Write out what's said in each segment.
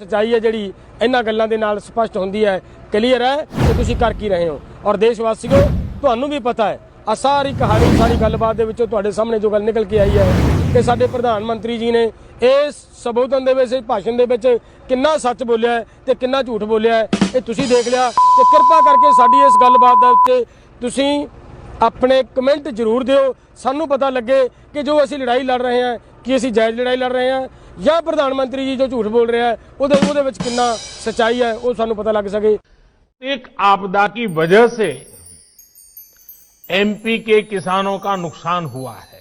सच्चाई है जी इन्होंने गलों के नाल स्पष्ट होंदी है, क्लीयर है कि तुसीं कर की रहे हो। और देशवासियों तुहानू भी पता है आ सारी कहानी सारी गलबात दे विचों तुहाडे सामने जो गल निकल के आई है कि साडे प्रधानमंत्री जी ने इस संबोधन दे विच भाषण दे विच किन्ना सच बोलिया है ते किन्ना झूठ बोलिया है, ये तुसीं देख लिया। ते कृपा करके साडी इस गलबात दे उत्ते तुसीं अपने कमेंट जरूर दिओ, सानू पता लगे कि जो असीं लड़ाई लड़ रहे हैं कि असीं जायज़ लड़ाई लड़ रहे हैं या प्रधानमंत्री जी जो झूठ बोल रहे हैं उहदे विच किन्ना सच्चाई है वो सानू पता लग सके। एक आपदा की वजह से एमपी के किसानों का नुकसान हुआ है।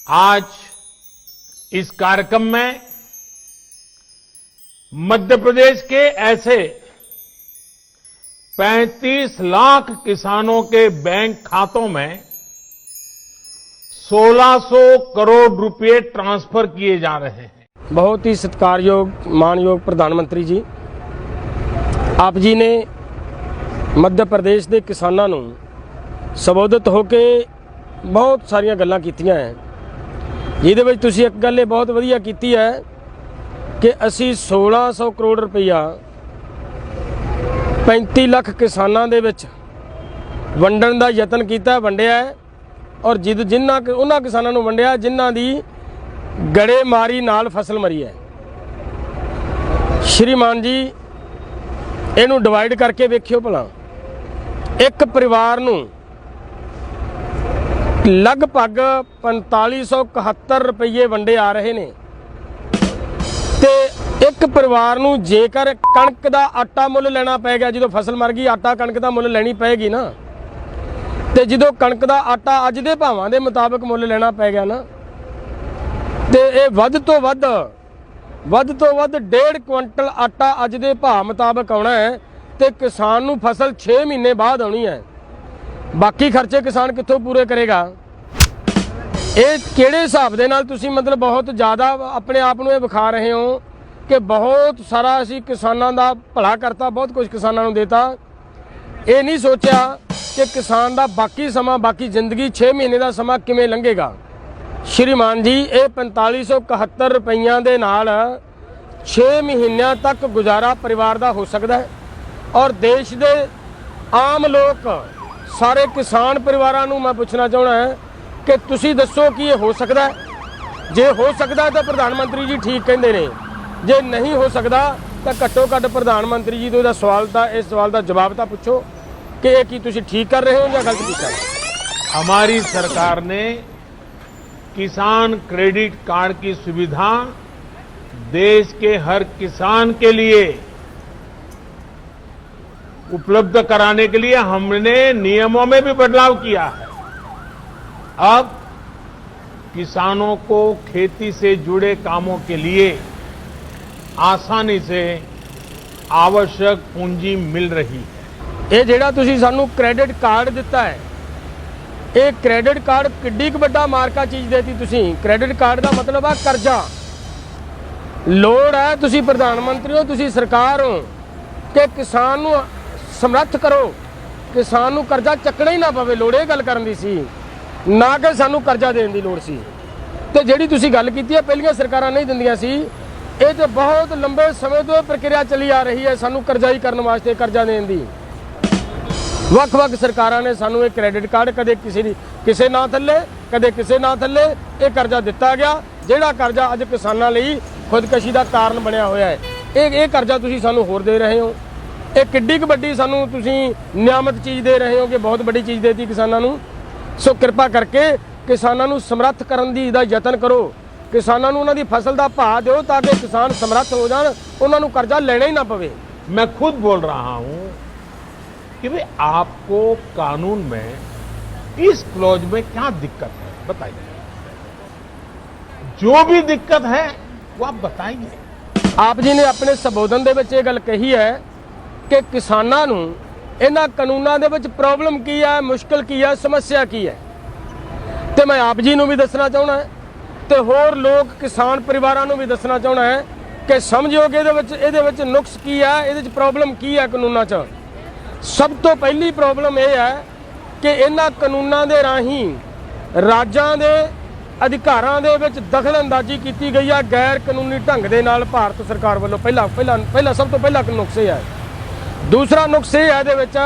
आज इस कार्यक्रम में मध्य प्रदेश के ऐसे 35 लाख किसानों के बैंक खातों में 1600 करोड़ रुपए ट्रांसफर किए जा रहे हैं। बहुत ही सत्कारयोग मानयोग प्रधानमंत्री जी, आप जी ने मध्य प्रदेश के किसानों को संबोधित होके बहुत सारिया गल्लां कीतियां हैं, जिहदे विच तुसीं एक गल बहुत वधिया कीती है कि असीं 1600 करोड़ रुपया 35 लाख किसानों दे विच वंडण दा यतन कीता, वंडिया है और जिन्हां उन्हां किसानों नूं वंडिया जिन्हां दी गड़ेमारी नाल फसल मरी है। श्रीमान जी इनू डिवाइड करके वेखियो भला, एक परिवार नूं लगभग 4571 रुपये वंडे आ रहे ने ते एक परिवार नूं जेकर कणक दा आटा मुल लेना पै गया, जो फसल मर गई आटा कणक दा मुल लेनी पैगी ना, ते जो कणक दा आटा अज दे भावां दे मुताबिक मुल लेना पै गया ना, ते ये वध तो वध 1.5 क्विंटल आटा अज दे भाव मुताबिक आना है ते किसान नूं फसल 6 महीने बाद आनी है। बाकी खर्चे किसान कित्थों पूरे करेगा? ये किहड़े हिसाब दे नाल तुसीं मतलब बहुत ज़्यादा अपने आप नूं विखा रहे हो कि बहुत सारा असीं किसानां दा भला करता, बहुत कुछ किसानां नूं देता। ये नहीं सोचा कि किसान दा बाकी समा बाकी जिंदगी 6 महीने का समा किवें लंघेगा। श्रीमान जी ये 4571 रुपइयां दे नाल 6 महीनों तक गुजारा परिवार का हो सकता है और देश के आम लोग सारे किसान परिवारों को मैं पूछना चाहना है कि तुसी दसो कि ये हो सकता है? जे हो सकता है तो प्रधानमंत्री जी ठीक कहते हैं, जे नहीं हो सकता तो घट्टो घट्ट प्रधानमंत्री जी तो सवाल का इस सवाल का जवाब तो पूछो कि ये की तुसी ठीक कर रहे हो या गलत कर रहे हो। हमारी सरकार ने किसान क्रेडिट कार्ड की सुविधा देश के हर किसान के लिए उपलब्ध कराने के लिए हमने नियमों में भी बदलाव किया है। अब किसानों को खेती से जुड़े कामों के लिए आसानी से आवश्यक पूंजी मिल रही है। ये जिहड़ा तुसीं सानू क्रेडिट कार्ड दिता है, ये क्रेडिट कार्ड किड्डी क वड्डा मार्का चीज़ देती तुसीं। क्रेडिट कार्ड का मतलब है करजा। लोड़ है तुसीं प्रधानमंत्री हो, तुसीं सरकार हो कि किसान नूं समर्थ करो, किसान नूं करजा चकना ही ना पवे। लोड़ ये गल करन दी सी, ना कि सानू करजा देण दी लोड़ सी। ते जिहड़ी तुसीं गल कीती है पहलियां सरकारां नहीं दिंदियां सी, ये तो बहुत लंबे समय तो प्रक्रिया चली आ रही है सानू करजाई करन वास्ते, करजा देण दी। ਵੱਖ-ਵੱਖ सरकारां ने सानू एक क्रेडिट कार्ड कदे किसी ना थल्ले कदे किसी ना थल्ले ये करजा दिता गया, जिहड़ा करजा अज किसानां लई खुदकशी का कारण बनया होया है। ये करजा तुसीं सानू होर दे रहे हो। ये किड्डी क वड्डी सानू तुसीं नियामत चीज़ दे रहे हो कि बहुत बड़ी चीज़ देती किसानां नू। सो कृपा करके किसानां नू समर्थ करन दी दा यतन करो, किसानां नू उन्हां दी फसल दा भाव दिओ ताकि किसान समर्थ हो जाण, उन्हां नू करजा लेना ही ना पवे। मैं खुद बोल रहा हूं कि भाई आपको कानून में इस क्लॉज में क्या दिक्कत है बताइए, जो भी दिक्कत है वो आप बताइए। आप जी ने अपने संबोधन दे विच ये गल कही है कि किसानां नूं इन्हां कानूनां दे विच प्रॉब्लम की है, मुश्किल की है, समस्या की है। तो मैं आप जी नूं भी दसना चाहना है तो होर लोग किसान परिवारां नूं भी दसना चाहना है कि समझो कि इहदे विच नुक्स की है, इहदे विच प्रॉब्लम की है कानूनां 'च। सब तो पहली प्रॉब्लम यह है कि इन्हां कानूनां दे राहीं राज्यां दे ਅਧਿਕਾਰਾਂ ਦੇ ਵਿੱਚ ਦਖਲਅੰਦਾਜ਼ੀ ਕੀਤੀ ਗਈ ਹੈ ਗੈਰ ਕਾਨੂੰਨੀ ਢੰਗ ਦੇ ਨਾਲ ਭਾਰਤ ਸਰਕਾਰ ਵੱਲੋਂ। ਪਹਿਲਾ ਸਭ ਤੋਂ ਪਹਿਲਾ ਨੁਕਸ ਇਹ ਹੈ। ਦੂਸਰਾ ਨੁਕਸ ਇਹ ਹੈ ਇਹਦੇ ਵਿੱਚ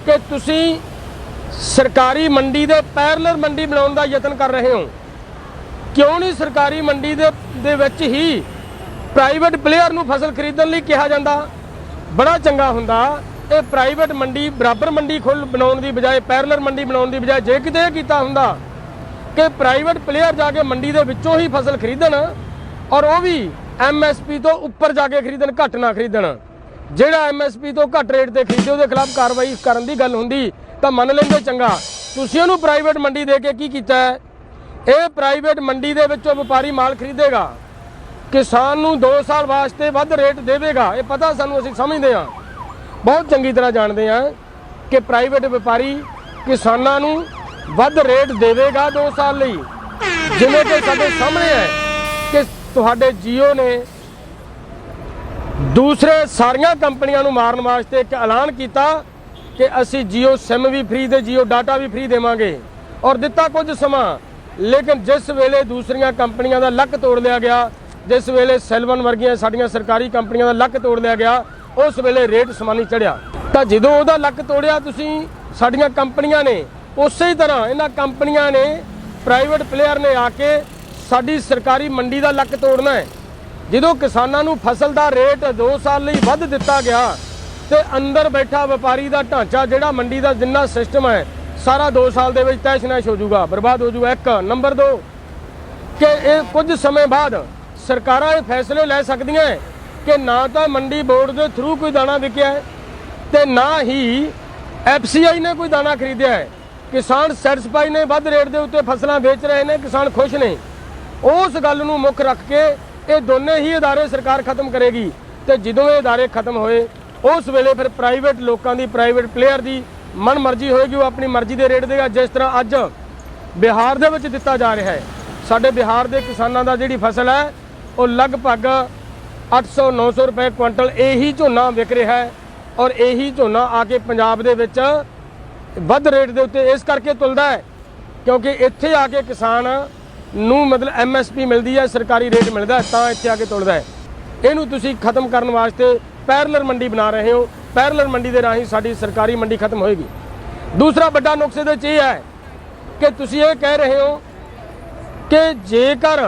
ਕਿ ਤੁਸੀਂ ਸਰਕਾਰੀ ਮੰਡੀ ਦੇ ਪੈਰਲਰ ਮੰਡੀ ਬਣਾਉਣ ਦਾ ਯਤਨ ਕਰ ਰਹੇ ਹੋ। ਕਿਉਂ ਨਹੀਂ ਸਰਕਾਰੀ ਮੰਡੀ ਦੇ ਵਿੱਚ ਹੀ ਪ੍ਰਾਈਵੇਟ ਪਲੇਅਰ ਨੂੰ ਫਸਲ ਖਰੀਦਣ ਲਈ ਕਿਹਾ ਜਾਂਦਾ? ਬੜਾ ਚੰਗਾ ਹੁੰਦਾ ਇਹ ਪ੍ਰਾਈਵੇਟ ਮੰਡੀ ਬਰਾਬਰ ਮੰਡੀ ਬਣਾਉਣ ਦੀ ਬਜਾਏ, ਪੈਰਲਰ ਮੰਡੀ ਬਣਾਉਣ ਦੀ ਬਜਾਏ ਜੇ ਕਿਤੇ ਇਹ ਕੀਤਾ ਹੁੰਦਾ ਕਿ ਪ੍ਰਾਈਵੇਟ ਪਲੇਅਰ ਜਾ ਕੇ ਮੰਡੀ ਦੇ ਵਿੱਚੋਂ ਹੀ ਫਸਲ ਖਰੀਦਣ ਔਰ ਉਹ ਵੀ MSP ਤੋਂ ਉੱਪਰ ਜਾ ਕੇ ਖਰੀਦਣ, ਘੱਟ ਨਾ ਖਰੀਦਣ। ਜਿਹੜਾ MSP ਤੋਂ ਘੱਟ ਰੇਟ ਤੇ ਖਰੀਦੇ ਉਹਦੇ ਖਿਲਾਫ ਕਾਰਵਾਈ ਕਰਨ ਦੀ ਗੱਲ ਹੁੰਦੀ ਤਾਂ ਮੰਨ ਲੈਂਦੇ ਚੰਗਾ। ਤੁਸੀਂ ਉਹਨੂੰ ਪ੍ਰਾਈਵੇਟ ਮੰਡੀ ਦੇ ਕੇ ਕੀ ਕੀਤਾ ਹੈ? ਇਹ ਪ੍ਰਾਈਵੇਟ ਮੰਡੀ ਦੇ ਵਿੱਚੋਂ ਵਪਾਰੀ ਮਾਲ ਖਰੀਦੇਗਾ, ਕਿਸਾਨ ਨੂੰ 2 ਸਾਲ ਵਾਸਤੇ ਵੱਧ ਰੇਟ ਦੇਵੇਗਾ। ਇਹ ਪਤਾ ਸਾਨੂੰ, ਅਸੀਂ ਸਮਝਦੇ ਹਾਂ, ਬਹੁਤ ਚੰਗੀ ਤਰ੍ਹਾਂ ਜਾਣਦੇ ਹਾਂ ਕਿ ਪ੍ਰਾਈਵੇਟ ਵਪਾਰੀ ਕਿਸਾਨਾਂ ਨੂੰ ਵੱਧ ਰੇਟ ਦੇਵੇਗਾ 2 ਸਾਲ ਲਈ। ਜਿਵੇਂ ਕਿ ਸਾਡੇ ਸਾਹਮਣੇ ਹੈ ਕਿ ਤੁਹਾਡੇ ਜੀਓ ਨੇ ਦੂਸਰੇ ਸਾਰੀਆਂ ਕੰਪਨੀਆਂ ਨੂੰ ਮਾਰਨ ਵਾਸਤੇ ਇੱਕ ਐਲਾਨ ਕੀਤਾ ਕਿ ਅਸੀਂ ਜੀਓ ਸਿਮ ਵੀ ਫ੍ਰੀ ਤੇ ਜੀਓ ਡਾਟਾ ਵੀ ਫ੍ਰੀ ਦੇਵਾਂਗੇ ਔਰ ਦਿੱਤਾ ਕੁਝ ਸਮਾਂ। ਲੇਕਿਨ ਜਿਸ ਵੇਲੇ ਦੂਸਰੀਆਂ ਕੰਪਨੀਆਂ ਦਾ ਲੱਕ ਤੋੜ ਲਿਆ ਗਿਆ, ਜਿਸ ਵੇਲੇ ਸੈਲਵਨ ਵਰਗੀਆਂ ਸਾਡੀਆਂ ਸਰਕਾਰੀ ਕੰਪਨੀਆਂ ਦਾ ਲੱਕ ਤੋੜ ਲਿਆ ਗਿਆ, ਉਸ ਵੇਲੇ ਰੇਟ ਸਮਾਨੀ ਚੜਿਆ। ਤਾਂ ਜਦੋਂ ਉਹਦਾ ਲੱਕ ਤੋੜਿਆ ਤੁਸੀਂ ਸਾਡੀਆਂ ਕੰਪਨੀਆਂ ਨੇ, ਉਸੇ ਤਰ੍ਹਾਂ ਇਹਨਾਂ ਕੰਪਨੀਆਂ ਨੇ, ਪ੍ਰਾਈਵੇਟ ਪਲੇਅਰ ਨੇ ਆ ਕੇ ਸਾਡੀ ਸਰਕਾਰੀ ਮੰਡੀ ਦਾ ਲੱਕ ਤੋੜਨਾ ਹੈ। ਜਦੋਂ ਕਿਸਾਨਾਂ ਨੂੰ ਫਸਲ ਦਾ ਰੇਟ 2 ਸਾਲ ਲਈ ਵੱਧ ਦਿੱਤਾ ਗਿਆ ਤੇ ਅੰਦਰ ਬੈਠਾ ਵਪਾਰੀ ਦਾ ਢਾਂਚਾ, ਜਿਹੜਾ ਮੰਡੀ ਦਾ ਜਿੰਨਾ ਸਿਸਟਮ ਹੈ, ਸਾਰਾ 2 ਸਾਲ ਦੇ ਵਿੱਚ ਤਹਿਸ਼-ਨਹਿਸ਼ ਹੋ ਜਾਊਗਾ, ਬਰਬਾਦ ਹੋ ਜਾਊਗਾ। 1 ਨੰਬਰ 2 ਕਿ ਇਹ ਕੁਝ ਸਮੇਂ ਬਾਅਦ ਸਰਕਾਰਾਂ ਇਹ ਫੈਸਲੇ ਲੈ ਸਕਦੀਆਂ ਕਿ ਨਾ ਤਾਂ ਮੰਡੀ ਬੋਰਡ ਦੇ ਥਰੂ ਕੋਈ ਦਾਣਾ ਵਿਕਿਆ ਹੈ ਤੇ ਨਾ ਹੀ FCI ਨੇ ਕੋਈ ਦਾਣਾ ਖਰੀਦਿਆ ਹੈ। ਕਿਸਾਨ ਸੈਟੀਸਫਾਈ ਨੇ, ਵੱਧ ਰੇਟ ਦੇ ਉੱਤੇ ਫਸਲਾਂ ਵੇਚ ਰਹੇ ਨੇ, ਕਿਸਾਨ ਖੁਸ਼ ਨੇ। ਉਸ ਗੱਲ ਨੂੰ ਮੁੱਖ ਰੱਖ ਕੇ ਇਹ ਦੋਨੇ ਹੀ ਅਦਾਰੇ ਸਰਕਾਰ ਖਤਮ ਕਰੇਗੀ ਤੇ ਜਦੋਂ ਇਹ ਅਦਾਰੇ ਖਤਮ ਹੋਏ ਉਸ ਵੇਲੇ ਫਿਰ ਪ੍ਰਾਈਵੇਟ ਲੋਕਾਂ ਦੀ, ਪ੍ਰਾਈਵੇਟ ਪਲੇਅਰ ਦੀ ਮਨ ਮਰਜ਼ੀ ਹੋਏਗੀ, ਉਹ ਆਪਣੀ ਮਰਜ਼ੀ ਦੇ ਰੇਟ ਦੇਗਾ। ਜਿਸ ਤਰ੍ਹਾਂ ਅੱਜ ਬਿਹਾਰ ਦੇ ਵਿੱਚ ਦਿੱਤਾ ਜਾ ਰਿਹਾ ਹੈ। ਸਾਡੇ ਬਿਹਾਰ ਦੇ ਕਿਸਾਨਾਂ ਦਾ ਜਿਹੜੀ ਫਸਲ ਹੈ ਉਹ ਲਗਭਗ 800-900 ਰੁਪਏ ਕੁਇੰਟਲ ਇਹੀ ਝੋਨਾ ਵਿਕ ਰਿਹਾ ਹੈ ਔਰ ਇਹੀ ਝੋਨਾ ਆ ਕੇ ਪੰਜਾਬ ਦੇ ਵਿੱਚ ਵੱਧ ਰੇਟ ਦੇ ਉੱਤੇ ਇਸ ਕਰਕੇ ਤੁਲਦਾ ਹੈ ਕਿਉਂਕਿ ਇੱਥੇ ਆ ਕੇ ਕਿਸਾਨ ਨੂੰ ਮਤਲਬ MSP ਮਿਲਦੀ ਹੈ, ਸਰਕਾਰੀ ਰੇਟ ਮਿਲਦਾ ਤਾਂ ਇੱਥੇ ਆ ਕੇ ਤੁਲਦਾ ਹੈ। ਇਹਨੂੰ ਤੁਸੀਂ ਖਤਮ ਕਰਨ ਵਾਸਤੇ ਪੈਰਲਰ ਮੰਡੀ ਬਣਾ ਰਹੇ ਹੋ। ਪੈਰਲਰ ਮੰਡੀ ਦੇ ਰਾਹੀਂ ਸਾਡੀ ਸਰਕਾਰੀ ਮੰਡੀ ਖਤਮ ਹੋਏਗੀ। ਦੂਸਰਾ ਵੱਡਾ ਨੁਕਸ ਇਹਦੇ 'ਚ ਇਹ ਹੈ ਕਿ ਤੁਸੀਂ ਇਹ ਕਹਿ ਰਹੇ ਹੋ ਕਿ ਜੇਕਰ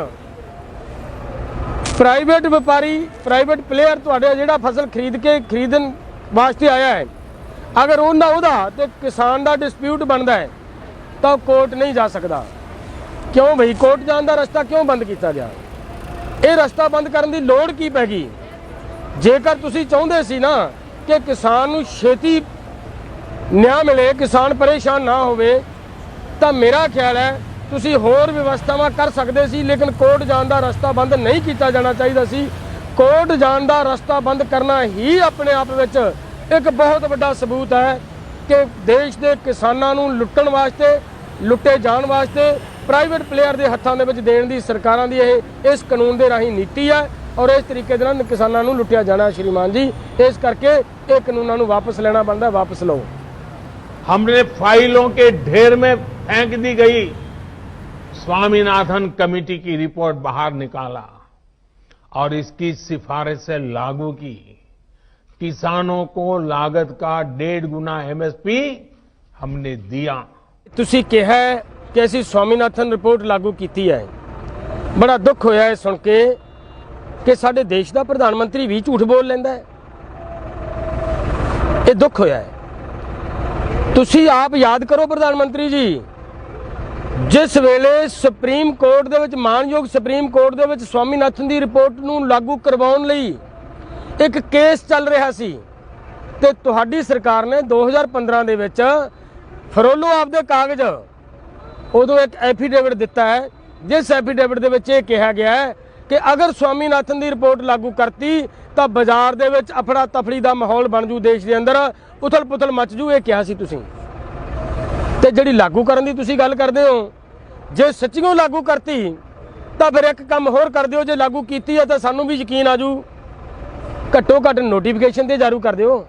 ਪ੍ਰਾਈਵੇਟ ਵਪਾਰੀ, ਪ੍ਰਾਈਵੇਟ ਪਲੇਅਰ ਤੁਹਾਡੇ ਜਿਹੜਾ ਫਸਲ ਖਰੀਦਣ ਵਾਸਤੇ ਆਇਆ ਹੈ, ਅਗਰ ਉਹਦਾ ਤੇ ਕਿਸਾਨ ਦਾ ਡਿਸਪਿਊਟ ਬਣਦਾ ਹੈ ਤਾਂ ਕੋਰਟ ਨਹੀਂ ਜਾ ਸਕਦਾ। ਕਿਉਂ ਭਈ? ਕੋਰਟ ਜਾਣ ਦਾ ਰਸਤਾ ਕਿਉਂ ਬੰਦ ਕੀਤਾ ਗਿਆ? ਇਹ ਰਸਤਾ ਬੰਦ ਕਰਨ ਦੀ ਲੋੜ ਕੀ ਪੈ ਗਈ? ਜੇਕਰ ਤੁਸੀਂ ਚਾਹੁੰਦੇ ਸੀ ਨਾ ਕਿ ਕਿਸਾਨ ਨੂੰ ਛੇਤੀ ਨਿਆਂ ਮਿਲੇ, ਕਿਸਾਨ ਪਰੇਸ਼ਾਨ ਨਾ ਹੋਵੇ, ਤਾਂ ਮੇਰਾ ਖਿਆਲ ਹੈ ਤੁਸੀਂ ਹੋਰ ਵਿਵਸਥਾਵਾਂ ਕਰ ਸਕਦੇ ਸੀ। ਲੇਕਿਨ ਕੋਰਟ ਜਾਣ ਦਾ ਰਸਤਾ ਬੰਦ ਨਹੀਂ ਕੀਤਾ ਜਾਣਾ ਚਾਹੀਦਾ ਸੀ। ਕੋਰਟ ਜਾਣ ਦਾ ਰਸਤਾ ਬੰਦ ਕਰਨਾ ਹੀ ਆਪਣੇ ਆਪ ਵਿੱਚ ਇੱਕ ਬਹੁਤ ਵੱਡਾ ਸਬੂਤ ਹੈ ਕਿ ਦੇਸ਼ ਦੇ ਕਿਸਾਨਾਂ ਨੂੰ ਲੁੱਟਣ ਵਾਸਤੇ, ਲੁੱਟੇ ਜਾਣ ਵਾਸਤੇ ਪ੍ਰਾਈਵੇਟ ਪਲੇਅਰ ਦੇ ਹੱਥਾਂ ਦੇ ਵਿੱਚ ਦੇਣ ਦੀ ਸਰਕਾਰਾਂ ਦੀ ਇਹ ਇਸ ਕਾਨੂੰਨ ਦੇ ਰਾਹੀਂ ਨੀਤੀ ਹੈ ਔਰ ਇਸ ਤਰੀਕੇ ਦੇ ਨਾਲ ਕਿਸਾਨਾਂ ਨੂੰ ਲੁੱਟਿਆ ਜਾਣਾ। ਸ਼੍ਰੀਮਾਨ ਜੀ, ਇਸ ਕਰਕੇ ਇਹ ਕਾਨੂੰਨਾਂ ਨੂੰ ਵਾਪਸ ਲੈਣਾ ਬਣਦਾ। ਵਾਪਸ ਲਓ। हमने फाइलों के ढेर में फेंक दी गई स्वामीनाथन कमेटी की रिपोर्ट बाहर निकाला और इसकी सिफारिशें लागू की। किसानों को लागत का 1.5 गुना MSP हमने दिया। ਤੁਸੀਂ ਕਿਹਾ ਕਿ ਅਸੀਂ स्वामीनाथन रिपोर्ट लागू ਕੀਤੀ ਹੈ। ਬੜਾ ਦੁੱਖ ਹੋਇਆ ਹੈ ਸੁਣ ਕੇ ਕਿ ਸਾਡੇ ਦੇਸ਼ ਦਾ ਪ੍ਰਧਾਨ ਮੰਤਰੀ ਵੀ ਝੂਠ ਬੋਲ ਲੈਂਦਾ ਹੈ। ਇਹ ਦੁੱਖ ਹੋਇਆ ਹੈ। ਤੁਸੀਂ ਆਪ ਯਾਦ ਕਰੋ ਪ੍ਰਧਾਨ ਮੰਤਰੀ ਜੀ, ਜਿਸ ਵੇਲੇ ਸੁਪਰੀਮ ਕੋਰਟ ਦੇ ਵਿੱਚ, ਮਾਨਯੋਗ ਸੁਪਰੀਮ ਕੋਰਟ ਦੇ ਵਿੱਚ ਸਵਾਮੀਨਾਥਨ ਦੀ ਰਿਪੋਰਟ ਨੂੰ ਲਾਗੂ ਕਰਵਾਉਣ ਲਈ ਇੱਕ ਕੇਸ ਚੱਲ ਰਿਹਾ ਸੀ ਤੇ ਤੁਹਾਡੀ ਸਰਕਾਰ ਨੇ 2015 ਦੇ ਵਿੱਚ ਫਰੋਲੋ ਆਪਦੇ ਕਾਗਜ਼ ਉਦੋਂ ਇੱਕ ਐਫੀਡੇਵਿਟ ਦਿੱਤਾ ਹੈ, ਜਿਸ ਐਫੀਡੇਵਿਟ ਦੇ ਵਿੱਚ ਇਹ ਕਿਹਾ ਗਿਆ ਹੈ ਕਿ ਅਗਰ ਸਵਾਮੀਨਾਥਨ ਦੀ ਰਿਪੋਰਟ ਲਾਗੂ ਕਰਤੀ ਤਾਂ ਬਾਜ਼ਾਰ ਦੇ ਵਿੱਚ ਅਫੜਾ ਤਫੜੀ ਦਾ ਮਾਹੌਲ ਬਣ ਜੂ, ਦੇਸ਼ ਦੇ ਅੰਦਰ ਉਥਲ ਪੁਥਲ ਮਚ ਜੂ। ਇਹ ਕਿਹਾ ਸੀ ਤੁਸੀਂ। ਤੇ ਜਿਹੜੀ ਲਾਗੂ ਕਰਨ ਦੀ ਤੁਸੀਂ ਗੱਲ ਕਰਦੇ ਹੋ, ਜੇ ਸੱਚੀਓ ਲਾਗੂ ਕਰਤੀ ਤਾਂ ਫਿਰ ਇੱਕ ਕੰਮ ਹੋਰ ਕਰ ਦਿਓ, ਜੇ ਲਾਗੂ ਕੀਤੀ ਹੈ ਤਾਂ ਸਾਨੂੰ ਵੀ ਯਕੀਨ ਆ ਜੂ, ਘੱਟੋ ਘੱਟ ਨੋਟੀਫਿਕੇਸ਼ਨ ਤੇ ਜਾਰੀ ਕਰ ਦਿਓ।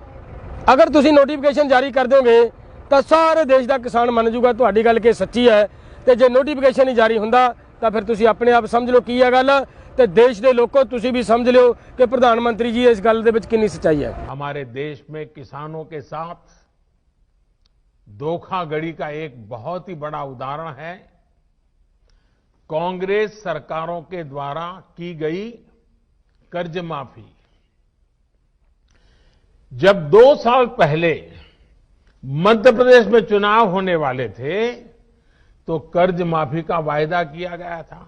ਅਗਰ ਤੁਸੀਂ ਨੋਟੀਫਿਕੇਸ਼ਨ ਜਾਰੀ ਕਰ ਦਿਓਗੇ ਤਾਂ ਸਾਰੇ ਦੇਸ਼ ਦਾ ਕਿਸਾਨ ਮੰਨ ਜੂਗਾ ਤੁਹਾਡੀ ਗੱਲ ਕਿ ਸੱਚੀ ਹੈ। ਤੇ ਜੇ ਨੋਟੀਫਿਕੇਸ਼ਨ ਹੀ ਜਾਰੀ ਹੁੰਦਾ ਤਾਂ ਫਿਰ ਤੁਸੀਂ ਆਪਣੇ ਆਪ ਸਮਝ ਲਓ ਕੀ ਹੈ ਗੱਲ, ਤੇ ਦੇਸ਼ ਦੇ ਲੋਕੋ ਤੁਸੀਂ ਵੀ ਸਮਝ ਲਿਓ कि प्रधानमंत्री जी इस गल दे विच कितनी सच्चाई है। हमारे देश में किसानों के साथ धोखाधड़ी का एक बहुत ही बड़ा उदाहरण है कांग्रेस सरकारों के द्वारा की गई कर्ज माफी। जब 2 साल पहले मध्य प्रदेश में चुनाव होने वाले थे तो कर्ज माफी का वायदा किया गया था।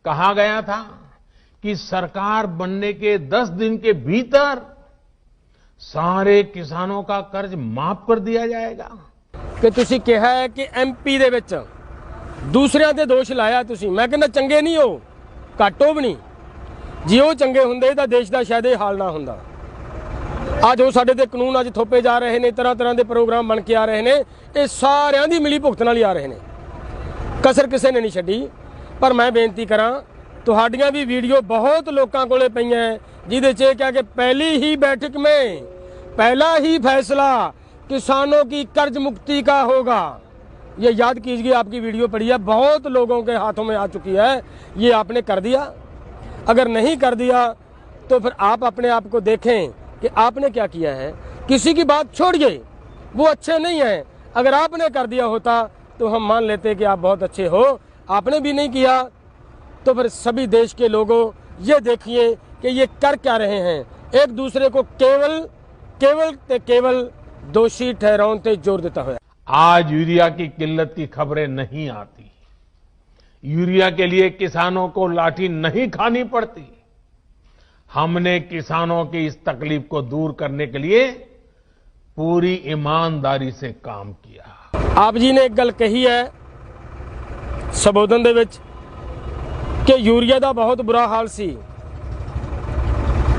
कहा गया था कि सरकार बनने के 10 दिन के भीतर सारे किसानों का कर्ज माफ कर दिया जाएगा। कि तुसी कहा है कि MP दे विच दूसरिਆਂ ਤੇ ਦੋਸ਼ ਲਾਇਆ ਤੁਸੀਂ, ਮੈਂ ਕਹਿੰਦਾ ਚੰਗੇ ਨਹੀਂ ਹੋ, ਘੱਟੋ ਵੀ ਨਹੀਂ। ਜੇ ਉਹ ਚੰਗੇ ਹੁੰਦੇ ਤਾਂ ਦੇਸ਼ ਦਾ ਸ਼ਾਇਦ ਇਹ ਹਾਲ ਨਾ ਹੁੰਦਾ। ਅੱਜ ਉਹ ਸਾਡੇ ਤੇ ਕਾਨੂੰਨ ਅੱਜ ਥੋਪੇ ਜਾ ਰਹੇ ਨੇ, ਤਰ੍ਹਾਂ ਤਰ੍ਹਾਂ ਦੇ ਪ੍ਰੋਗਰਾਮ ਬਣ ਕੇ ਆ ਰਹੇ ਨੇ, ਇਹ ਸਾਰਿਆਂ ਦੀ ਮਿਲੀ ਭੁਗਤ ਨਾਲ ਹੀ ਆ ਰਹੇ ਨੇ, ਕਸਰ ਕਿਸੇ ਨੇ ਨਹੀਂ ਛੱਡੀ। ਪਰ ਮੈਂ ਬੇਨਤੀ ਕਰਾਂ, ਤੁਹਾਡੀਆਂ ਵੀ ਵੀਡੀਓ ਬਹੁਤ ਲੋਕਾਂ ਕੋਲੇ ਪਈਆਂ ਜਿਹਦੇ 'ਚ ਇਹ ਕਿਹਾ कि पहली ही बैठक में पहला ही फैसला किसानों की कर्ज मुक्ति का होगा। ये याद कीजिए, आपकी वीडियो पड़ी है, बहुत लोगों के हाथों में आ चुकी है। ये आपने कर दिया? अगर नहीं कर दिया तो फिर आप अपने आप को देखें कि आपने क्या किया है। किसी की बात छोड़िए, वो अच्छे नहीं हैं। अगर आपने कर दिया होता तो हम मान लेते कि आप बहुत अच्छे हो। आपने भी नहीं किया तो फिर सभी देश के लोगों ये देखिए कि ये कर क्या रहे हैं। एक दूसरे को केवल दोषी ठहराने जोर देता हुआ। आज यूरिया की किल्लत की खबरें नहीं आती, यूरिया के लिए किसानों को लाठी नहीं खानी पड़ती। हमने किसानों की इस तकलीफ को दूर करने के लिए पूरी ईमानदारी से काम किया। आप जी ने एक गल कही है संबोधन दे विच कि यूरिया का बहुत बुरा हाल सी,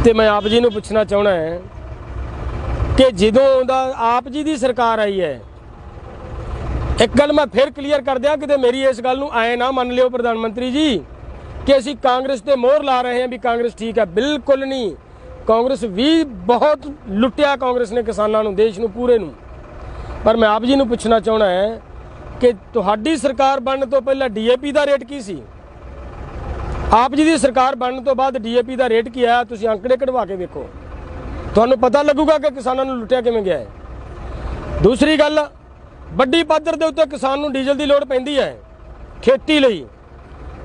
ते मैं आप जी नूं पुछना चाहना है कि जदों दा आप जी की सरकार आई है, एक गल मैं फिर क्लीयर कर दिया कि मेरी इस गल नूं आए ना मन लियो प्रधानमंत्री जी कि असीं कांग्रेस ते मोहर ला रहे हैं भी कांग्रेस ठीक है। बिल्कुल नहीं, कांग्रेस भी बहुत लुटिया कांग्रेस ने किसानों नूं, देश नूं पूरे नूं। पर मैं आप जी नूं पुछना चाहना है कि तुहाडी सरकार बनने तो पहले DAP का रेट की सी? आप जी की सरकार बनने तो बाद DAP का रेट की आया? तुसीं आंकड़े कढवा के देखो, तुहानूं पता लगूगा कि किसानों नूं लुटिया किवें गया है। दूसरी गल, ਵੱਡੀ ਪੱਧਰ ਦੇ ਉੱਤੇ किसान ਨੂੰ ਡੀਜ਼ਲ ਦੀ ਲੋੜ ਪੈਂਦੀ ਹੈ खेती ਲਈ,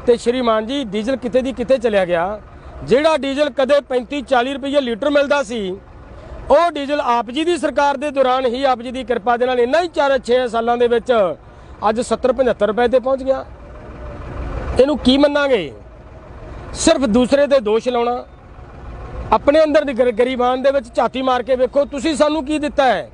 ਤੇ ਸ਼੍ਰੀਮਾਨ ਜੀ ਡੀਜ਼ਲ ਕਿਤੇ ਦੀ ਕਿਤੇ ਚਲਿਆ ਗਿਆ। ਜਿਹੜਾ ਡੀਜ਼ਲ ਕਦੇ 35-40 ਰੁਪਏ ਲੀਟਰ ਮਿਲਦਾ ਸੀ, ਉਹ ਡੀਜ਼ਲ ਆਪ ਜੀ ਦੀ ਸਰਕਾਰ ਦੇ ਦੌਰਾਨ ਹੀ ਆਪ ਜੀ ਦੀ ਕਿਰਪਾ ਦੇ ਨਾਲ ਇੰਨਾ ਹੀ 4-6 ਸਾਲਾਂ ਦੇ ਵਿੱਚ ਅੱਜ 70-75 ਰੁਪਏ ਤੇ ਪਹੁੰਚ ਗਿਆ। ਇਹਨੂੰ ਕੀ ਮੰਨਾਂਗੇ? ਸਿਰਫ ਦੂਸਰੇ ਤੇ ਦੋਸ਼ ਲਾਉਣਾ। ਆਪਣੇ ਅੰਦਰ ਦੀ ਗਰੀਬਾਨ ਦੇ ਵਿੱਚ ਝਾਤੀ ਮਾਰ ਕੇ ਵੇਖੋ ਤੁਸੀਂ ਸਾਨੂੰ ਕੀ ਦਿੱਤਾ ਹੈ।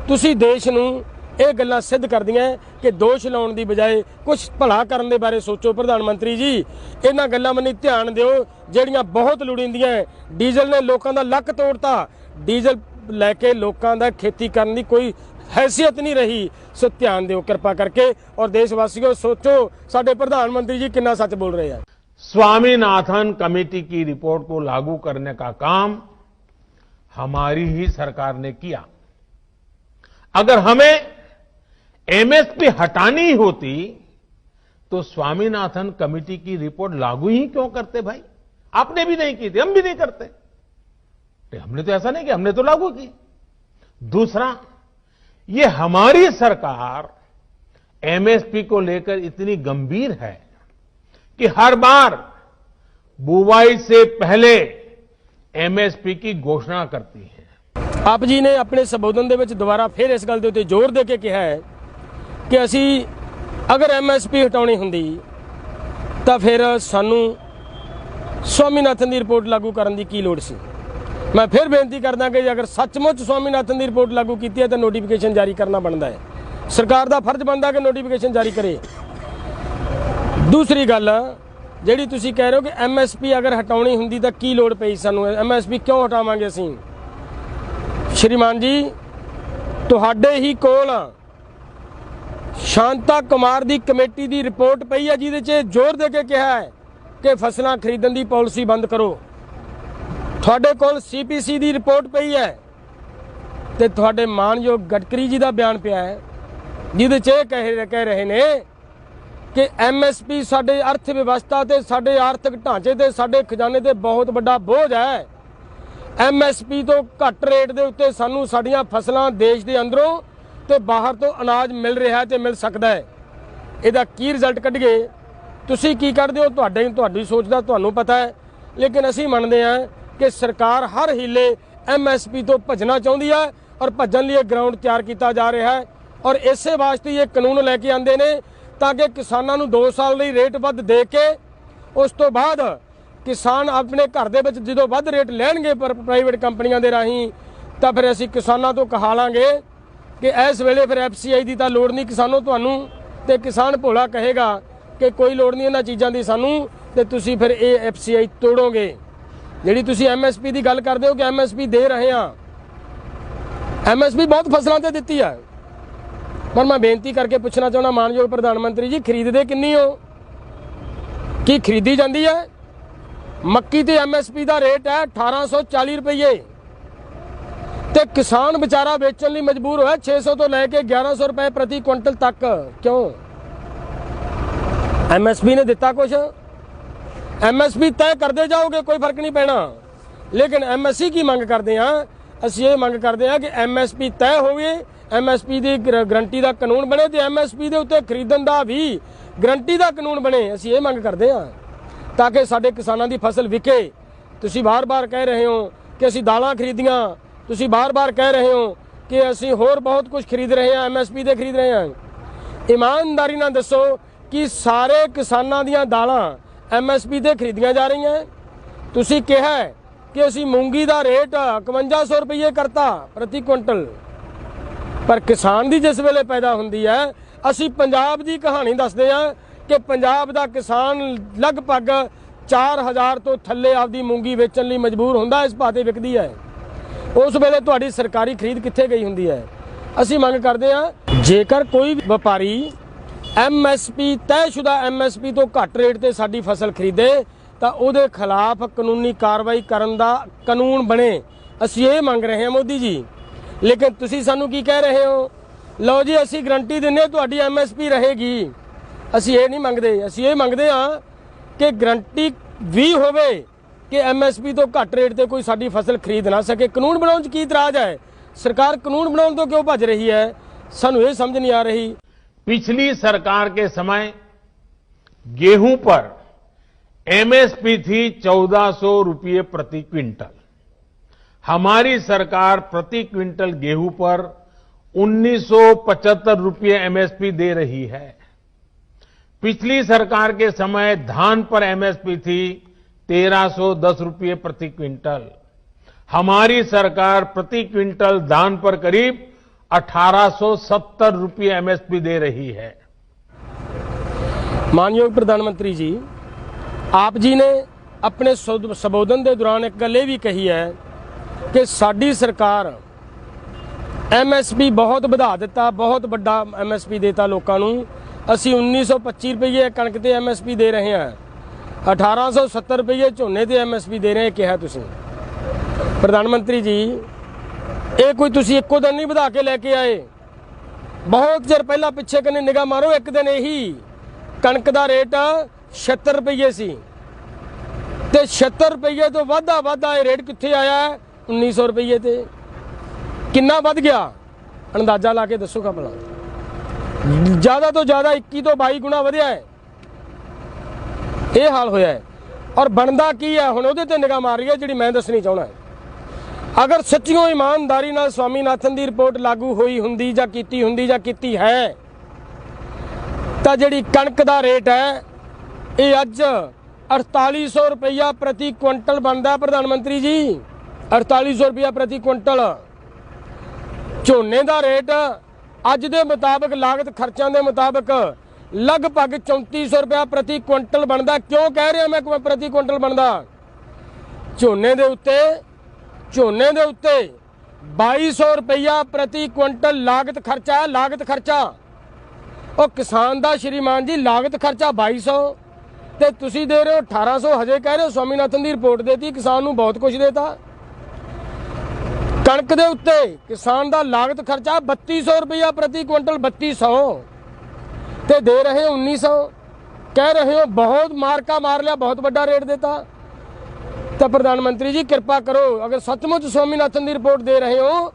ਤੁਸੀਂ ਦੇਸ਼ ਨੂੰ ਇਹ ਗੱਲਾਂ ਸਿੱਧ ਕਰਦੀਆਂ ਕਿ ਦੋਸ਼ ਲਾਉਣ ਦੀ ਬਜਾਏ ਕੁਝ ਭਲਾ ਕਰਨ ਦੇ ਬਾਰੇ ਸੋਚੋ। ਪ੍ਰਧਾਨ ਮੰਤਰੀ ਜੀ, ਇਹਨਾਂ ਗੱਲਾਂ ਵੱਲ ਧਿਆਨ ਦਿਓ ਜਿਹੜੀਆਂ ਬਹੁਤ ਲੋੜੀਂਦੀਆਂ। ਡੀਜ਼ਲ ਨੇ ਲੋਕਾਂ ਦਾ ਲੱਕ ਤੋੜਤਾ। ਡੀਜ਼ਲ ਲੈ ਕੇ ਲੋਕਾਂ ਦਾ ਖੇਤੀ ਕਰਨ ਦੀ ਕੋਈ हैसियत नहीं रही। सो ध्यान दो कृपा करके, और देशवासियों सोचो साडे प्रधानमंत्री जी कितना सच बोल रहे हैं। स्वामीनाथन कमेटी की रिपोर्ट को लागू करने का काम हमारी ही सरकार ने किया। अगर हमें MSP हटानी होती तो स्वामीनाथन कमेटी की रिपोर्ट लागू ही क्यों करते भाई? आपने भी नहीं की थी, हम भी नहीं करते। हमने तो ऐसा नहीं किया, हमने तो लागू की। दूसरा, ये हमारी सरकार MSP को लेकर इतनी गंभीर है कि हर बार बुवाई से पहले MSP की घोषणा करती है। आप जी ने अपने संबोधन दे विच दोबारा फिर इस गल दे उत्ते जोर दे के कहा है कि असी अगर MSP हटाउणी हुंदी तां फिर सानू स्वामीनाथन की रिपोर्ट लागू करन दी की लोड़ सी। मैं फिर बेनती करदा कि अगर सचमुच स्वामीनाथन की रिपोर्ट लागू की है तो नोटिफिकेशन जारी करना बनता है। सरकार का फर्ज बनता कि नोटिफिकेशन जारी करे। दूसरी गल जिहड़ी तुसीं कह रहे हो कि MSP अगर हटाउणी हुंदी तां की लोड़ पई सानू, MSP क्यों हटावांगे असीं? श्रीमान जी, तुहाडे ही कोल शांता कुमार की कमेटी की रिपोर्ट पई है जिहदे च जोर दे के कहा है कि फसलां खरीदण की पॉलिसी बंद करो। ਤੁਹਾਡੇ ਕੋਲ CPC ਦੀ ਰਿਪੋर्ट ਪਈ ਹੈ ਤੇ ਤੁਹਾਡੇ ਮਾਨਯੋਗ ਗਡਕਰੀ ਜੀ ਦਾ ਬਿਆਨ ਪਿਆ ਹੈ ਜਿਹਦੇ 'ਚ ਇਹ ਕਹਿ ਰਹੇ ਨੇ कि MSP साडे अर्थ व्यवस्था ते साडे आर्थिक ढांचे ते साडे खजाने ते बहुत बड़ा बोझ है। MSP तो घट रेट दे उत्ते सानू साडियां फसलां देश दे अंदरों ते बाहर तो अनाज मिल रहा है ते मिल सकता है। इहदा की रिजल्ट कढिए, तुसीं की कढदे हो, तुहाडी सोच दा तुहानूं पता है। लेकिन असीं मंनदे हां कि सरकार हर हीले MSP तो भजना चाहुंदी है और भजन लिए ग्राउंड तैयार किया जा रहा है। और इसे वास्ते ये कानून लैके आंदे ने ताकि किसानों नूं 2 साल लई रेट वध दे के उस तो बाद किसान अपने घर दे विच जदों वध रेट लैणगे पर प्राइवेट कंपनियां दे राहीं तां फिर असीं किसानां तो कहा लांगे कि इस वेले फिर FCI की तो लोड़ नहीं किसानों तुहानूं, ते किसान भोला कहेगा कि कोई लोड़ नहीं इन्हां चीज़ां दी सानूं, ते तुसीं फिर ये FCI तोड़ोगे। जिहड़ी तुसीं MSP की गल करदे हो कि MSP दे रहे हैं, MSP बहुत फसलों ते दित्ती है, पर मैं बेनती करके पूछना चाहना मानयोग प्रधानमंत्री जी, खरीदते किन्नी हो? की खरीदी जाती है? मक्की ते MSP का रेट है 1840 रुपये, ते किसान बेचारा बेचने लिए मजबूर होया 600 तो लैके 1100 रुपए प्रति क्विंटल तक। क्यों? MSP ने दिता कुछ? MSP तय करते जाओगे, कोई फर्क नहीं पैना, लेकिन MSC की मंग करते हैं। असीं ये मंग करते हैं कि MSP तय होवे, MSP की गरंटी का कानून बने, तो MSP के उत्ते खरीदण का भी गरंटी का कानून बने। असीं ये मंग करते हैं ताकि साडे किसानां की फसल विके। तुसीं बार बार कह रहे हो कि असीं दालां खरीदियां, तुसीं बार बार कह रहे हो कि असीं होर बहुत कुछ खरीद रहे हैं, MSP ते खरीद रहे हैं। ईमानदारी नाल दसो कि सारे किसानां दीयां दालां MSP ते खरीदियां जा रही हैं। तुसीं कहा कि असीं मूंगी का रेट 5100 रुपये करता प्रति क्विंटल, पर किसान की जिस वेले पैदा होंदी है, असीं पंजाब की कहानी दसदे हां कि पंजाब का किसान लगभग 4000 तो थल्ले आपदी मूंगी वेचण लई मजबूर हुंदा, इस भाव ते विकदी है। उस वेले तुहाडी सरकारी खरीद कित्थे गई हुंदी है? असीं मंग करदे हां जेकर कोई व्यापारी MSP तयशुदा MSP तो घट रेट ते साडी फसल खरीदे तो उहदे खिलाफ कानूनी कार्रवाई करन दा कानून बने। असीं ये मंग रहे हैं मोदी जी, लेकिन तुसीं सानू की कह रहे हो? लो जी असीं गरंटी दिंदे तुहाडी MSP रहेगी। असीं ये नहीं मंगदे, असीं ये मंगदे हां कि गरंटी भी होवे कि MSP तो घट रेट ते कोई साडी फसल खरीद ना सके। कानून बनाउण 'च की इतराज है? सरकार कानून बनाउण तो क्यों भज रही है? सानू ये समझ नहीं आ रही। पिछली सरकार के समय गेहूं पर MSP थी 1400 रुपये प्रति क्विंटल। हमारी सरकार प्रति क्विंटल गेहूं पर 1975 रुपये MSP दे रही है। पिछली सरकार के समय धान पर MSP थी 1310 रुपये प्रति क्विंटल। हमारी सरकार प्रति क्विंटल धान पर करीब 1870 रुपये MSP दे रही है। मानयोग प्रधानमंत्री जी, आप जी ने अपने संबोधन के दौरान एक गल भी कही है कि साडी सरकार MSP बहुत बढ़ा दिता, बहुत बड़ा MSP देता लोगों को। असी 1925 रुपये कणक ते MSP दे रहे हैं, 1870 रुपये झोने ते MSP दे रहे हैं। कहा तुसीं प्रधानमंत्री जी, ये कोई तुसीं एको दिन नहीं बढ़ा के लैके आए। बहुत चिर पहला पिछे कने निगाह मारो, एक दिन यही कणक का रेट 76 रुपये सी, ते 76 रुपये तो वाधा ये रेट कित्थे आया है 1900 रुपये ते। किन्ना वध गया अंदाजा ला के दसोगा भला? ज़्यादा तो ज़्यादा 21 तो 22 गुणा वधिया है। ये हाल होया है। और बनदा की है हुण उहदे ते निगाह मार रही है जिहड़ी मैं दसनी चाहुंदा है। अगर सच्चियों ईमानदारी नाल स्वामीनाथन की रिपोर्ट लागू हुई हुंदी जां कीती है, तां जिहड़ी कणक दा रेट है ये अज 4800 रुपया प्रति क्विंटल बनता। प्रधानमंत्री जी 4800 रुपया प्रति क्विंटल। झोने का रेट अज के मुताबिक लागत खर्चों के मुताबिक लगभग 3400 रुपया प्रति क्विंटल बनता। क्यों कह रहा मैं प्रति क्विंटल बनता? झोने के उत्ते 2200 रुपया प्रति क्विंटल लागत खर्चा है। लागत खर्चा और किसान का श्रीमान जी लागत खर्चा 2200 ते तुसी दे रहे हो 1800। हजे कह रहे हो स्वामीनाथन की रिपोर्ट देती किसान नूं बहुत कुछ देता। कणक के उत्ते किसान का लागत खर्चा 3200 रुपया प्रति क्विंटल, 3200 ते दे रहे 1900। कह रहे हो बहुत मार्का मार लिया, बहुत बड़ा रेट देता। तो प्रधानमंत्री जी कृपा करो, अगर सचमुच स्वामीनाथन की रिपोर्ट दे रहे हो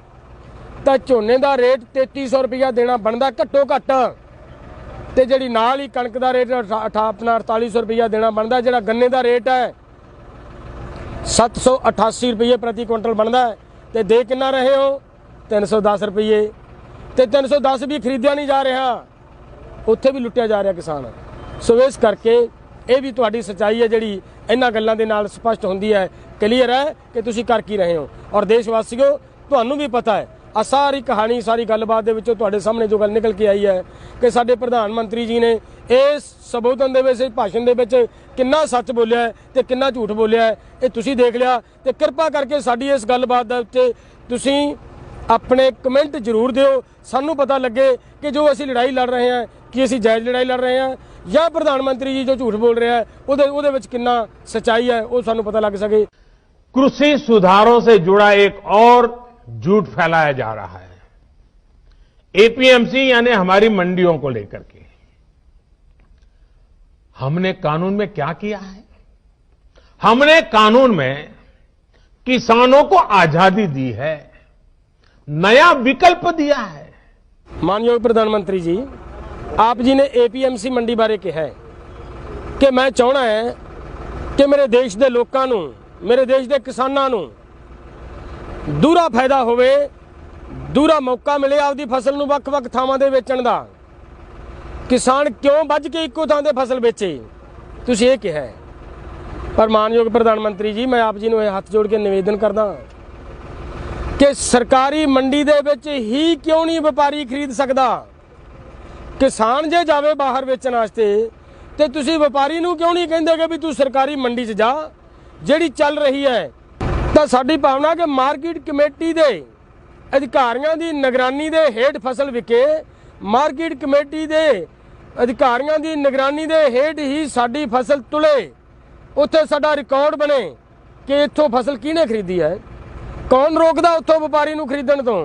तो झोने का रेट 3300 रुपया देना बनता घट्टो घट्ट, तो जी नाल ही कणक का रेट अपना 4800 रुपया देना बनता, जो गन्ने का रेट है 788 रुपये प्रति कुंटल बनता है, तो दे कितना रहे हो 310 रुपये। तो 310 भी खरीदया नहीं जा रहा, उत्थे भी लुटिया जा रहा किसान। सो इस करके ये भी तुहाडी सच्चाई है जी इन्हां गल्लां दे नाल स्पष्ट होंदी है, क्लीयर है कि तुसीं कर की रहे हो। और देशवासियों तुहानूं भी पता है आ सारी कहानी सारी गलबात दे विचों तुहाडे सामने जो गल निकल के आई है कि साडे प्रधानमंत्री जी ने इस संबोधन दे विच भाषण दे विच किन्ना सच बोलिया है ते किन्ना झूठ बोलिया है, ये तुसीं देख लिया। ते कृपा करके साडी इस गलबात दे उत्ते तुसीं अपने कमेंट जरूर दिओ, सानू पता लगे कि जो असी लड़ाई लड़ रहे हैं कि असी जायज़ लड़ाई लड़ रहे हैं या प्रधानमंत्री जी जो झूठ बोल रहे हैं उहदे विच किन्ना सच्चाई है वो सानू पता लग सके। कृषि सुधारों से जुड़ा एक और झूठ फैलाया जा रहा है एपीएमसी यानी हमारी मंडियों को लेकर के। हमने कानून में क्या किया है? हमने कानून में किसानों को आजादी दी है, नया विकल्प दिया है। मानयोग प्रधानमंत्री जी, आप जी ने एपीएमसी मंडी बारे कहा है कि मैं चाहना है कि मेरे देश के लोगों को, मेरे देश के किसानों को दूरा फायदा होवे, दूरा मौका मिले आपकी फसल नूं वख-वख थावां दे वेचण दा। किसान क्यों बज के इक्को थां ते फसल बेचे, तुसीं ये कहा है। पर मानयोग प्रधानमंत्री जी, मैं आप जी नूं हाथ जोड़ के निवेदन करदा कि सरकारी मंडी दे विच ही क्यों नहीं व्यापारी खरीद सकदा। किसान जे जावे बाहर वेचण वास्ते ते तुसीं व्यापारी नूं क्यों नहीं कहिंदे कि भी तू सरकारी मंडी 'च जा जिहड़ी चल रही है। तो साडी भावना कि मार्केट कमेटी दे अधिकारियों की निगरानी दे हेठ फसल विके, मार्केट कमेटी दे अधिकारियों की निगरानी दे हेठ ही साडी फसल तुले, उत्थे साडा रिकॉर्ड बने कि इत्थों फसल किहने खरीदी है, कौन रोकदा उत्थों व्यापारी नूं खरीदण तो,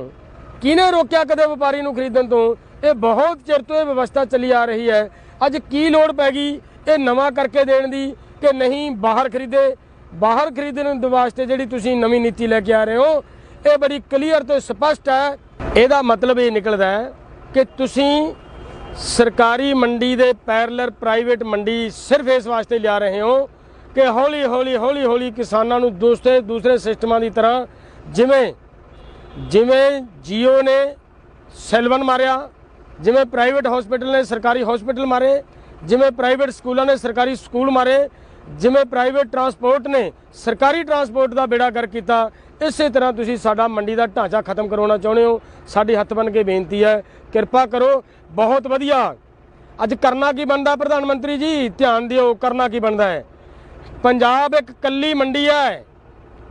किहने रोकिया कदे व्यापारी नूं खरीदण तो। ये बहुत चिर तो ये व्यवस्था चली आ रही है, अज की लोड़ पै गई ये नवां करके देण दी कि नहीं बाहर खरीदे। बाहर खरीदण वास्ते जिहड़ी तुसीं नवीं नीति लैके आ रहे हो ये बड़ी क्लीयर तो स्पष्ट है। ਇਹਦਾ मतलब ये निकलदा है कि तुसीं सरकारी मंडी दे पैरलर प्राइवेट मंडी सिर्फ इस वास्ते लिया रहे हो कि हौली हौली हौली हौली किसानों नूं दूसरे सिस्टमां की तरह जिवें जियो ने सैलवन मारिया, जिवें प्राइवेट हॉस्पिटल ने सरकारी हॉस्पिटल मारे, जिवें प्राइवेट स्कूलों ने सरकारी स्कूल मारे, जिवें प्राइवेट ट्रांसपोर्ट ने सरकारी ट्रांसपोर्ट का बेड़ा गर्क किया, इसे तरह तुसीं साडा मंडी का ढांचा खत्म करवाना चाहुंदे हो। साडी हत्थ बन के बेनती है कृपा करो। बहुत वधिया अज करना की बनता प्रधानमंत्री जी, ध्यान दिओ करना की बनता है। पंजाब एक कल्ली मंडी है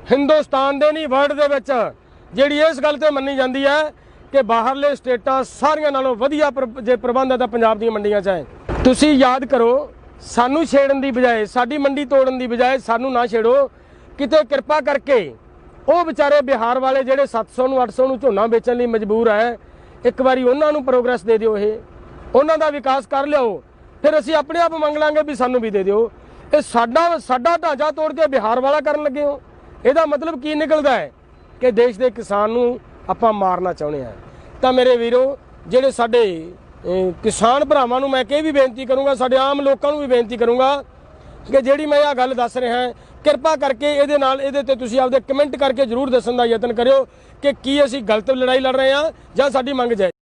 हिंदुस्तान दे नहीं वर्ल्ड दे विच जिहड़ी इस गल ते मन्नी जाती है कि बाहरले स्टेटां सारियां नालों वधिया जे प्रबंध है तो पंजाब दी मंडियां च है। तुसीं याद करो सानू छेड़न की बजाय, साडी मंडी तोड़न की बजाय सानू ना छेड़ो। किते कृपा करके वो बेचारे बिहार वाले जिहड़े 700 नूं 800 नूं झोना बेचण लई मजबूर है, एक बारी उन्हां नूं प्रोग्रेस दे दिओ, उन्हां दा विकास कर लिओ, फिर असीं अपने आप मंग लांगे भी सानू भी दे दिओ। ये साडा ढांचा तोड़ के बिहार वाला करन लगे हो। ਇਹਦਾ मतलब की निकलदा है कि देश के किसान नूं आपां मारना चाहुंदे हैं। तो मेरे वीरो जिहड़े साडे किसान भरावां नूं मैं कि भी बेनती करूँगा, साडे आम लोकां नूं भी बेनती करूँगा कि जिहड़ी मैं यह गल दस रहा कृपा करके इहदे नाल इहदे ते तुसीं आपदे कमेंट करके जरूर दस्सण दा यतन करियो कि की असीं गलत लड़ाई लड़ रहे हैं जां साडी मंग जायज़।